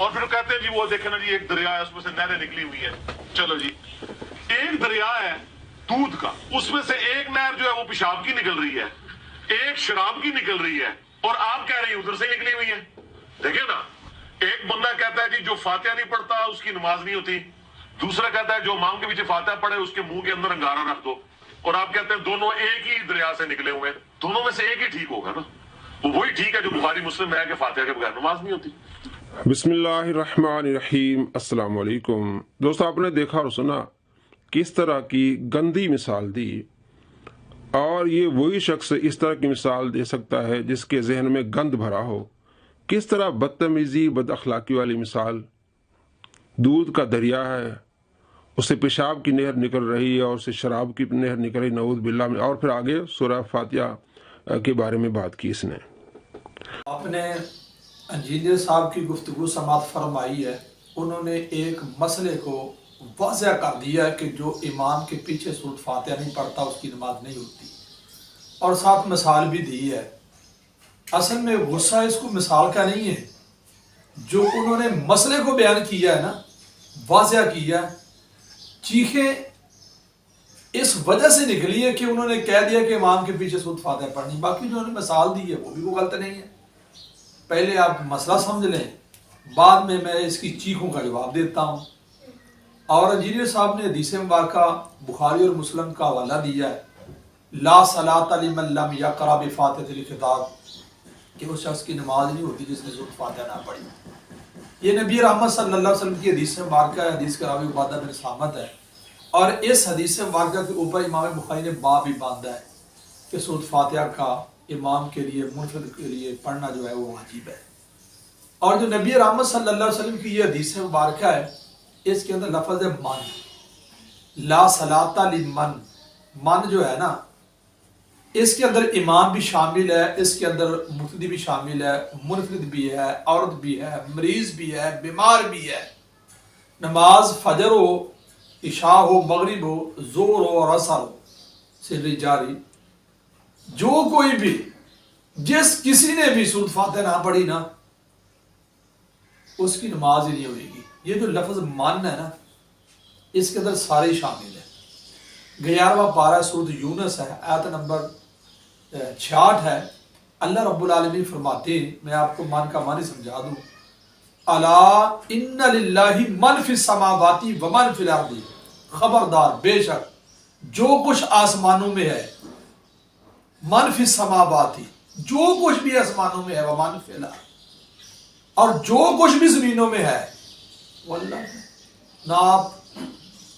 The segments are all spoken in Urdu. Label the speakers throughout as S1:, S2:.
S1: اور پھر کہتے ہیں جی وہ دیکھیں نا جی ایک دریا ہے اس میں سے نہریں نکلی ہوئی ہیں. چلو جی ایک دریا ہے دودھ کا, اس میں سے ایک نہر جو ہے وہ پیشاب کی نکل رہی ہے, ایک شراب کی نکل رہی ہے, اور آپ کہہ رہی ہیں ادھر سے نکلی ہوئی ہے. دیکھیں نا, ایک بندہ کہتا ہے جی جو فاتحہ نہیں پڑھتا اس کی نماز نہیں ہوتی, دوسرا کہتا ہے جو امام کے پیچھے فاتحہ پڑھے اس کے منہ کے اندر انگارہ رکھ دو, اور آپ کہتے ہیں دونوں ایک ہی دریا سے نکلے ہوئے ہیں. دونوں میں سے ایک ہی ٹھیک ہوگا نا, وہی ٹھیک ہے جو بخاری مسلم ہے کہ فاتحہ کے بغیر نماز نہیں ہوتی.
S2: بسم اللہ الرحمن الرحیم. السلام علیکم دوستو, آپ نے دیکھا اور سنا کس طرح کی گندی مثال دی, اور یہ وہی شخص اس طرح کی مثال دے سکتا ہے جس کے ذہن میں گند بھرا ہو. کس طرح بدتمیزی بد اخلاقی والی مثال. دودھ کا دریا ہے, اس سے پیشاب کی نہر نکل رہی ہے اور اس سے شراب کی نہر نکل رہی, نعوذ باللہ میں. اور پھر آگے سورہ فاتحہ کے بارے میں بات کی اس نے.
S3: آپ نے انجینئر صاحب کی گفتگو سماعت فرمائی ہے. انہوں نے ایک مسئلے کو واضح کر دیا ہے کہ جو امام کے پیچھے سورۃ فاتحہ نہیں پڑھتا اس کی نماز نہیں ہوتی, اور ساتھ مثال بھی دی ہے. اصل میں غصہ اس کو مثال کا نہیں ہے, جو انہوں نے مسئلے کو بیان کیا ہے نا, واضح کیا, چیخیں اس وجہ سے نکلی ہے کہ انہوں نے کہہ دیا کہ امام کے پیچھے سورۃ فاتحہ پڑھنی. باقی جو انہوں نے مثال دی ہے وہ بھی کوئی غلط نہیں ہے. پہلے آپ مسئلہ سمجھ لیں, بعد میں اس کی چیخوں کا جواب دیتا ہوں. اور انجینئر صاحب نے حدیث مبارکہ بخاری اور مسلم کا حوالہ دیا ہے, لا صلاۃ لمن لم یقرأ بفاتحۃ الکتاب, کہ اس شخص کی نماز نہیں ہوتی جس نے سورۃ فاتحہ نہ پڑھی. یہ نبی رحمت صلی اللہ علیہ وسلم کی حدیث مبارکہ ہے. حدیث کا راوی عبادہ بن صامت ہے, اور اس حدیث مبارکہ کے اوپر امام بخاری نے باب بھی باندھا ہے کہ سورۃ فاتحہ کا امام کے لیے منفرد کے لیے پڑھنا جو ہے وہ واجب ہے. اور جو نبی رحمت صلی اللہ علیہ وسلم کی یہ حدیث مبارکہ ہے, اس کے اندر لفظ ہے من, لا صلاۃ لمن. من جو ہے نا, اس کے اندر امام بھی شامل ہے, اس کے اندر مقتدی بھی شامل ہے, منفرد بھی ہے, عورت بھی ہے, مریض بھی ہے, بیمار بھی ہے. نماز فجر ہو, عشاء ہو, مغرب ہو, ظہر ہو اور عصر ہو, سری جاری, جو کوئی بھی جس کسی نے بھی سورۃ فاتحہ نہ پڑھی نا, اس کی نماز ہی نہیں ہوئے گی. یہ جو لفظ من ہے نا, اس کے اندر سارے شامل ہیں. 11واں پارہ سورۃ یونس ہے, آیت نمبر 66 ہے. اللہ رب العالمین فرماتے ہیں, میں آپ کو من کا معنی سمجھا دوں, الا ان للہ من فی السماوات و من فی الارض, خبردار بے شک جو کچھ آسمانوں میں ہے, من فی السماوات, جو کچھ بھی آسمانوں میں ہے, و من فی الارض, اور جو کچھ بھی زمینوں میں ہے, واللہ نہ آپ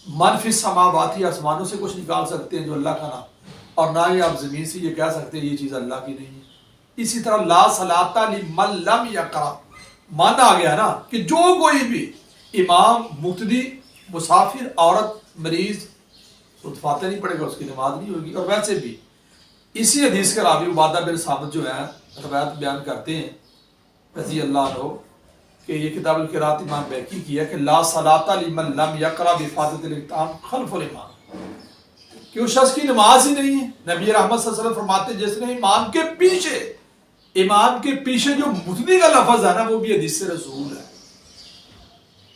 S3: من فی السماوات آسمانوں سے کچھ نکال سکتے ہیں جو اللہ کا نام, اور نہ ہی آپ زمین سے یہ کہہ سکتے ہیں یہ چیز اللہ کی نہیں ہے. اسی طرح لا صلاۃ لمن لم یقرأ, من آ گیا نا کہ جو کوئی بھی امام, مقتدی, مسافر, عورت, مریض سورۃ فاتحہ نہیں پڑھے گا اس کی نماز نہیں ہوگی. اور ویسے بھی اسی حدیث کے راوی عبادہ بن صامت جو ہے روایت بیان کرتے ہیں رضی اللہ عنہ, کہ یہ کتاب القراءت امام بیہقی کی ہے کہ لا صلاۃ لمن لم یقرأ بفاتحۃ الکتاب خلف الامام, کہ اس شخص کی نماز ہی نہیں ہے. نبی رحمت صلی اللہ علیہ وسلم فرماتے جس نے امام کے پیچھے جو مقتدی کا لفظ ہے نا, وہ بھی حدیث رسول ہے.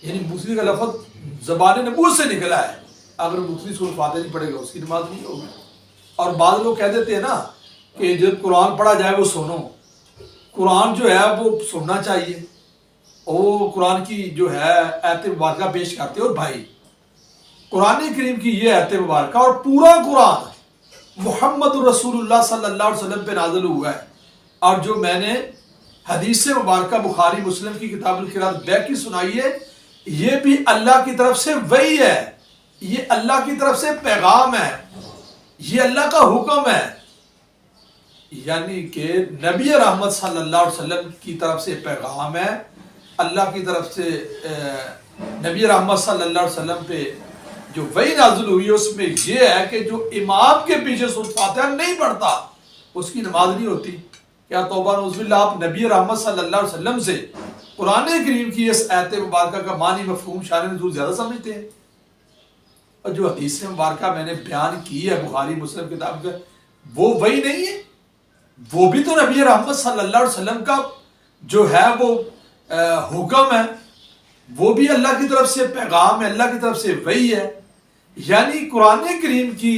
S3: یعنی مقتدی کا لفظ زبان نبوت سے نکلا ہے. اگر مقتدی سورۃ فاتحہ نہیں پڑھے گا اس کی نماز نہیں ہوگی. اور بعض لوگ کہہ دیتے ہیں نا کہ جب قرآن پڑھا جائے وہ سنو, قرآن جو ہے وہ سننا چاہیے. وہ قرآن کی جو ہے آیت مبارکہ پیش کرتے ہیں, اور بھائی قرآن کریم کی یہ آیت مبارکہ اور پورا قرآن محمد رسول اللہ صلی اللہ علیہ وسلم پہ نازل ہوا ہے. اور جو میں نے حدیث مبارکہ بخاری مسلم کی کتاب القراءت بیہقی سنائی ہے, یہ بھی اللہ کی طرف سے وحی ہے, یہ اللہ کی طرف سے پیغام ہے, یہ اللہ کا حکم ہے. یعنی کہ نبی رحمت صلی اللہ علیہ وسلم کی طرف سے پیغام ہے, اللہ کی طرف سے نبی رحمت صلی اللہ علیہ وسلم پہ جو وحی نازل ہوئی ہے اس میں یہ ہے کہ جو امام کے پیچھے سورۃ فاتحہ نہیں پڑھتا اس کی نماز نہیں ہوتی. کیا توبہ نعوذ باللہ, آپ نبی رحمت صلی اللہ علیہ وسلم سے قرآن کریم کی اس آیت مبارکہ کا معنی, مفہوم, شان نزول زیادہ سمجھتے ہیں. اور جو حدیث مبارکہ میں نے بیان کی ہے بخاری مسلم کتاب کا, وہ وہی نہیں ہے, وہ بھی تو نبی رحمت صلی اللہ علیہ وسلم کا جو ہے وہ حکم ہے, وہ بھی اللہ کی طرف سے پیغام ہے، اللہ کی طرف سے وحی ہے۔ یعنی قرآن کریم کی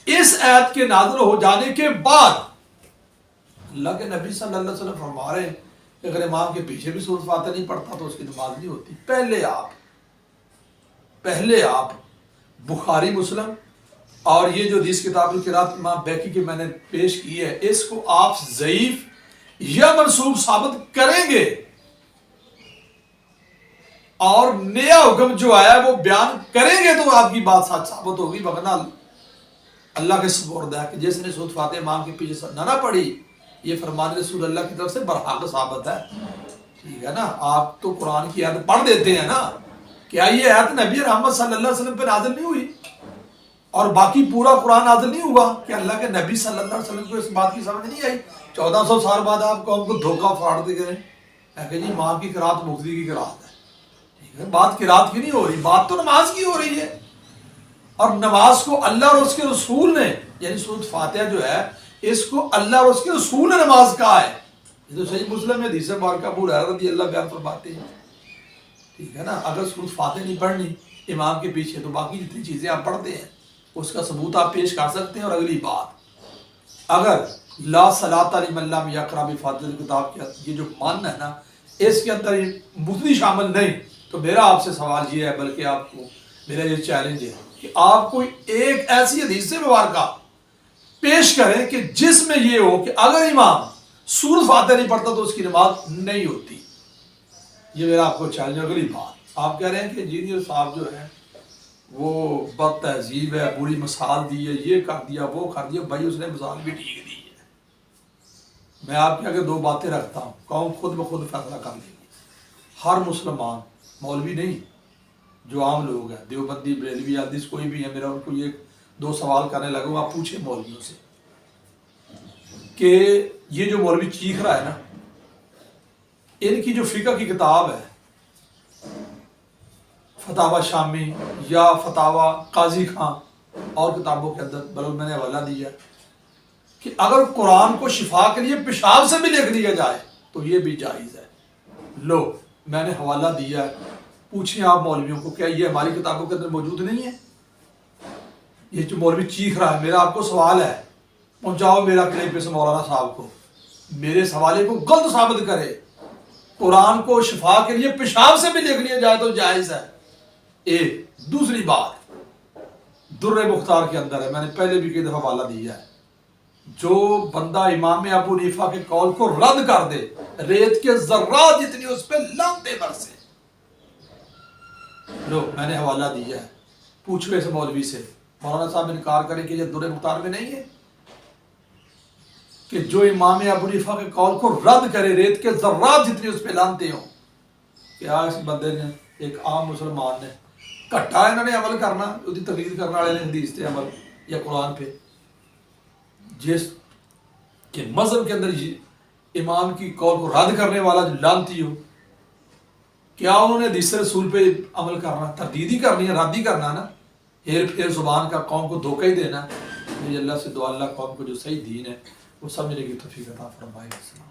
S3: اس آیت کے نازل ہو جانے کے بعد اللہ کے نبی صلی اللہ علیہ وسلم فرما رہے ہیں کہ اگر امام کے پیچھے بھی سورۃ فاتحہ نہیں پڑھتا تو اس کی نماز نہیں ہوتی۔ پہلے آپ بخاری مسلم اور یہ جو حدیث کتاب القراءت امام بیکی کی میں نے پیش کی ہے، اس کو آپ ضعیف یا منسوخ ثابت کریں گے اور نیا حکم جو آیا ہے وہ بیان کریں گے تو آپ کی بات سچ ثابت ہوگی، ورنہ اللہ کے سپرد ہے کہ جس نے سورۃ فاتحہ امام کے پیچھے نہ پڑھی، یہ فرمان رسول اللہ کی طرف سے برحق ثابت ہے۔ ٹھیک ہے نا، آپ تو قرآن کی آیت پڑھ دیتے ہیں نا، کیا یہ آیت نبی رحمت صلی اللہ علیہ وسلم پہ نازل نہیں ہوئی اور باقی پورا قرآن نازل نہیں ہوا کہ اللہ کے نبی صلی اللہ علیہ وسلم کو اس بات کی سمجھ نہیں آئی؟ 1400 سال بعد آپ قوم کو دھوکہ پھاڑتے گئے کہ جی امام کی قرات مقتدی کی قرات ہے۔ ٹھیک ہے، بات قرات کی نہیں ہو رہی، بات تو نماز کی ہو رہی ہے، اور نماز کو اللہ اور اس کے رسول نے، یعنی سورۃ فاتحہ جو ہے اس کو اللہ اور اس کے رسول نے نماز کہا ہے۔ یہ تو صحیح مسلم میں حدیث مبارکہ ابو ہریرہ رضی اللہ بیان فرماتے ہیں۔ ٹھیک ہے نا، اگر سورۃ فاتحہ نہیں پڑھنی امام کے پیچھے تو باقی جتنی چیزیں آپ پڑھتے ہیں اس کا ثبوت آپ پیش کر سکتے ہیں۔ اور اگلی بات، اگر لا صلاۃ لمن لم یقرأ بفاتحۃ الکتاب کے یہ جو مان ہے نا، اس کے اندر مفتی شامل نہیں، تو میرا آپ سے سوال یہ ہے، بلکہ آپ کو میرا یہ چیلنج ہے کہ آپ کوئی ایک ایسی حدیث مبارکہ پیش کریں کہ جس میں یہ ہو کہ اگر امام سورۃ فاتحہ نہیں پڑھتا تو اس کی نماز نہیں ہوتی۔ یہ میرا آپ کو چیلنج ہے۔ اگلی بات، آپ کہہ رہے ہیں کہ انجینئر صاحب جو ہے وہ بد تہذیب ہے، بری مثال دی ہے، یہ کر دیا وہ کر دیا۔ بھائی اس نے مثال بھی ٹھیک دی ہے۔ میں آپ کے آگے دو باتیں رکھتا ہوں، قوم خود بخود فیصلہ کر لے گی۔ ہر مسلمان، مولوی نہیں، جو عام لوگ ہیں، دیوبندی بریلوی حدیث کوئی بھی ہے، میرا ان کو یہ دو سوال کرنے لگوں، آپ پوچھیں مولویوں سے کہ یہ جو مولوی چیخ رہا ہے نا، ان کی جو فقہ کی کتاب ہے فتاوی شامی یا فتاوی قاضی خان اور کتابوں کے اندر، بلکہ میں نے حوالہ دیا کہ اگر قرآن کو شفا کے لیے پیشاب سے بھی لکھ دیا جائے تو یہ بھی جائز ہے۔ لو، میں نے حوالہ دیا ہے، پوچھیں آپ مولویوں کو، کیا یہ ہماری کتابوں کے اندر موجود نہیں ہے؟ یہ جو مولوی چیخ رہا ہے، میرا آپ کو سوال ہے، پہنچاؤ میرا کلپ اس مولانا صاحب کو، میرے سوالے کو غلط ثابت کرے۔ قرآن کو شفا کے لیے پیشاب سے بھی لکھ لیا جائے تو جائز ہے۔ ایک دوسری بات، در مختار کے اندر ہے، میں نے پہلے بھی کئی دفعہ حوالہ دیا ہے، جو بندہ امام ابو حنیفہ کے قول کو رد کر دے، ریت کے ذرات جتنی اس پہ لانتے برسے۔ لو، میں نے حوالہ دیا ہے، پوچھو اس مولوی سے، مولانا صاحب انکار کریں کہ یہ در مختار میں نہیں ہے کہ جو امام ابو حنیفہ کے قول کو رد کرے، ریت کے ذرات جتنی اس پہ لانتے ہوں۔ کیا اس بندے نے، ایک عام مسلمان نے، کٹا انہوں نے عمل کرنا، اس کی تقلید کرنے والے نے حدیث پہ عمل یا قرآن پہ، جس کہ مذہب کے اندر امام کی قول کو رد کرنے والا جو لانتی ہو، کیا انہوں نے حدیث رسول پہ عمل کرنا، تردید ہی کرنی ہے، رد ہی کرنا نا، ہیر پھیر زبان کا قوم کو دھوکہ ہی دینا۔ یہ اللہ سے دعا، اللہ قوم کو جو صحیح دین ہے وہ سمجھنے کی توفیق عطا فرمائے۔ السلام۔